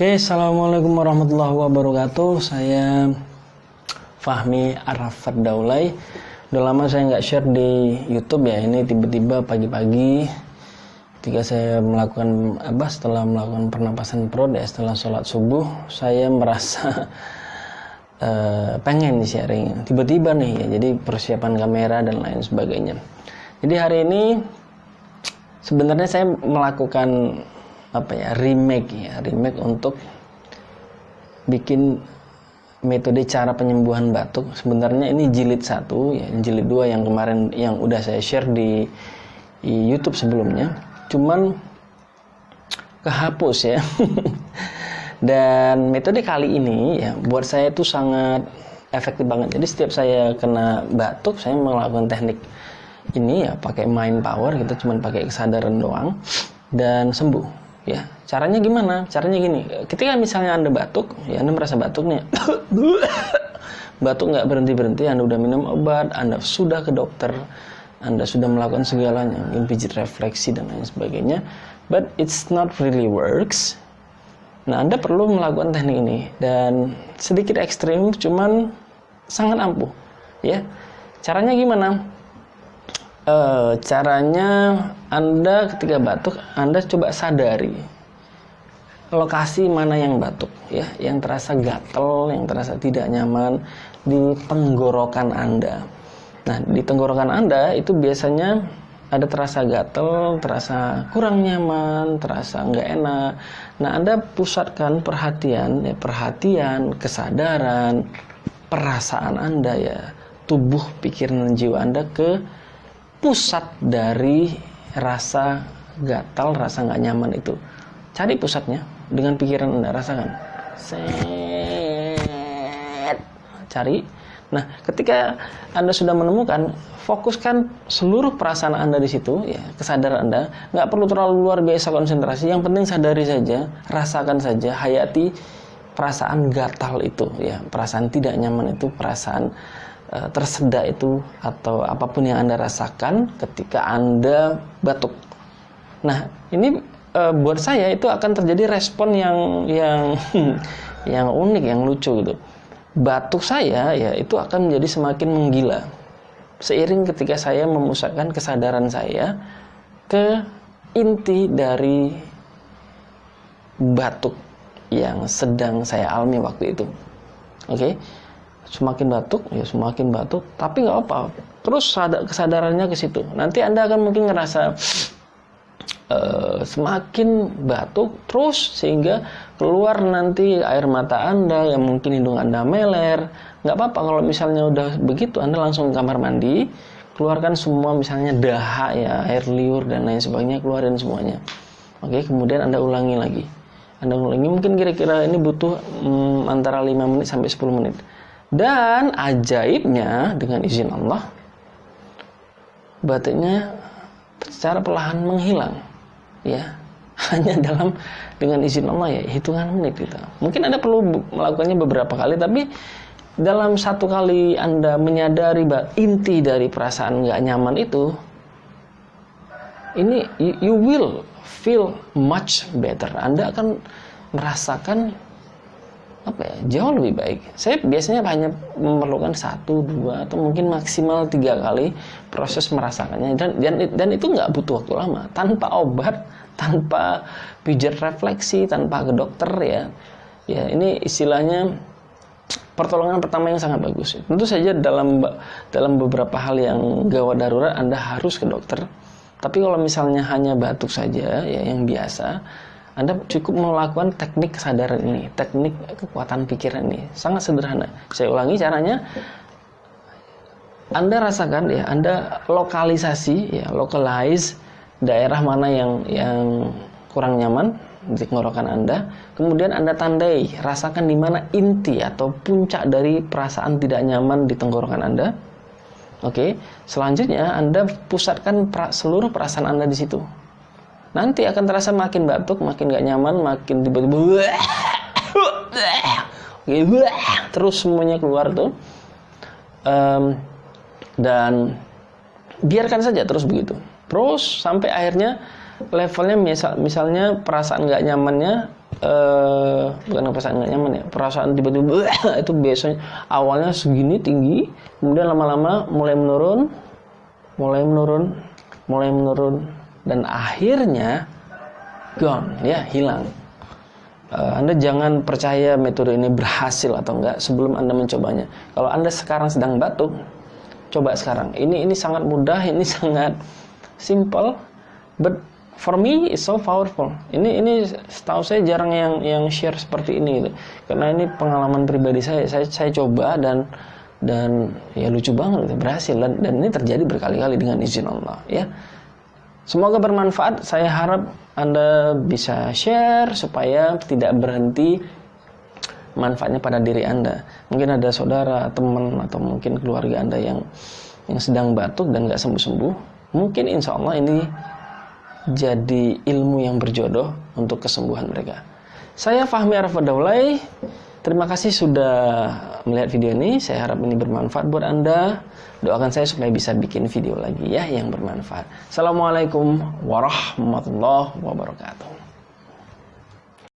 Oke, assalamualaikum warahmatullahi wabarakatuh. Saya Fahmi Arafat Daulay. Udah lama saya nggak share di YouTube ya. Ini tiba-tiba pagi-pagi ketika saya setelah melakukan pernapasan perut ya, setelah sholat subuh, saya merasa pengen sharing. Tiba-tiba nih ya, jadi persiapan kamera dan lain sebagainya. Jadi hari ini sebenarnya saya melakukan remake untuk bikin metode cara penyembuhan batuk. Sebenarnya ini jilid 1 ya, jilid 2 yang kemarin yang udah saya share di YouTube sebelumnya, cuman kehapus ya. Dan metode kali ini ya buat saya itu sangat efektif banget. Jadi setiap saya kena batuk, saya melakukan teknik ini ya, pakai mind power, kita cuman pakai kesadaran doang dan sembuh. Ya, caranya gimana? Caranya gini, ketika misalnya Anda batuk, ya Anda merasa batuk nih, batuk nggak berhenti-berhenti, Anda udah minum obat, Anda sudah ke dokter, Anda sudah melakukan segalanya, mungkin pijit refleksi dan lain sebagainya, but it's not really works. Nah, Anda perlu melakukan teknik ini, dan sedikit ekstrim, cuman sangat ampuh. Ya, caranya gimana? Caranya Anda ketika batuk, Anda coba sadari lokasi mana yang batuk ya, yang terasa gatel, yang terasa tidak nyaman di tenggorokan Anda. Nah, di tenggorokan Anda itu biasanya ada terasa gatel, terasa kurang nyaman, terasa nggak enak. Nah, Anda pusatkan perhatian, kesadaran, perasaan Anda ya, tubuh, pikiran, dan jiwa Anda ke pusat dari rasa gatal, rasa nggak nyaman itu. Cari pusatnya dengan pikiran Anda, rasakan. Cari. Nah, ketika Anda sudah menemukan, fokuskan seluruh perasaan Anda di situ, ya, kesadaran Anda. Nggak perlu terlalu luar biasa konsentrasi. Yang penting sadari saja, rasakan saja, hayati perasaan gatal itu, ya, perasaan tidak nyaman itu, perasaan tersedak itu, atau apapun yang Anda rasakan ketika Anda batuk. Nah, ini buat saya itu akan terjadi respon yang unik, yang lucu gitu. Batuk saya ya itu akan menjadi semakin menggila seiring ketika saya memusatkan kesadaran saya ke inti dari batuk yang sedang saya alami waktu itu. Oke? Semakin batuk, tapi nggak apa, terus kesadarannya ke situ. Nanti Anda akan mungkin ngerasa semakin batuk terus sehingga keluar nanti air mata Anda, yang mungkin hidung Anda meler. Nggak apa-apa kalau misalnya udah begitu, Anda langsung ke kamar mandi, keluarkan semua misalnya dahak ya, air liur dan lain sebagainya, keluarin semuanya. Oke, kemudian Anda ulangi lagi. Mungkin kira-kira ini butuh antara 5 menit sampai 10 menit. Dan ajaibnya dengan izin Allah, batuknya secara perlahan menghilang, ya, hanya dengan izin Allah ya, hitungan menit gitu. Mungkin Anda perlu melakukannya beberapa kali, tapi dalam satu kali Anda menyadari inti dari perasaan nggak nyaman itu, ini you will feel much better. Anda akan merasakan jauh lebih baik. Saya biasanya hanya memerlukan 1, 2 atau mungkin maksimal 3 kali proses merasakannya, dan itu nggak butuh waktu lama, tanpa obat, tanpa pijat refleksi, tanpa ke dokter ya. Ya, ini istilahnya pertolongan pertama yang sangat bagus. Tentu saja dalam beberapa hal yang gawat darurat Anda harus ke dokter. Tapi kalau misalnya hanya batuk saja ya, yang biasa, Anda cukup melakukan teknik kesadaran ini, teknik kekuatan pikiran ini. Sangat sederhana. Saya ulangi caranya. Anda rasakan ya, Anda localize daerah mana yang kurang nyaman di tenggorokan Anda. Kemudian Anda tandai, rasakan di mana inti atau puncak dari perasaan tidak nyaman di tenggorokan Anda. Oke. Selanjutnya Anda pusatkan seluruh perasaan Anda di situ. Nanti akan terasa makin batuk, makin gak nyaman, makin tiba-tiba terus semuanya keluar tuh. Dan biarkan saja terus begitu. Terus sampai akhirnya levelnya misalnya perasaan gak nyamannya bukan perasaan nggak nyaman ya, perasaan tiba-tiba itu biasanya awalnya segini tinggi, kemudian lama-lama mulai menurun, dan akhirnya gone, ya, hilang. Anda jangan percaya metode ini berhasil atau enggak sebelum Anda mencobanya. Kalau Anda sekarang sedang batuk, coba sekarang. Ini sangat mudah, ini sangat simple, but for me it's so powerful. Ini setahu saya jarang yang share seperti ini gitu. Karena ini pengalaman pribadi saya coba dan ya lucu banget gitu, berhasil dan ini terjadi berkali-kali dengan izin Allah, ya. Semoga bermanfaat. Saya harap Anda bisa share supaya tidak berhenti manfaatnya pada diri Anda. Mungkin ada saudara, teman, atau mungkin keluarga Anda yang sedang batuk dan gak sembuh-sembuh. Mungkin insya Allah ini jadi ilmu yang berjodoh untuk kesembuhan mereka. Saya Fahmi Arafat Daulay. Terima kasih sudah melihat video ini. Saya harap ini bermanfaat buat Anda. Doakan saya supaya bisa bikin video lagi ya yang bermanfaat. Assalamualaikum warahmatullahi wabarakatuh.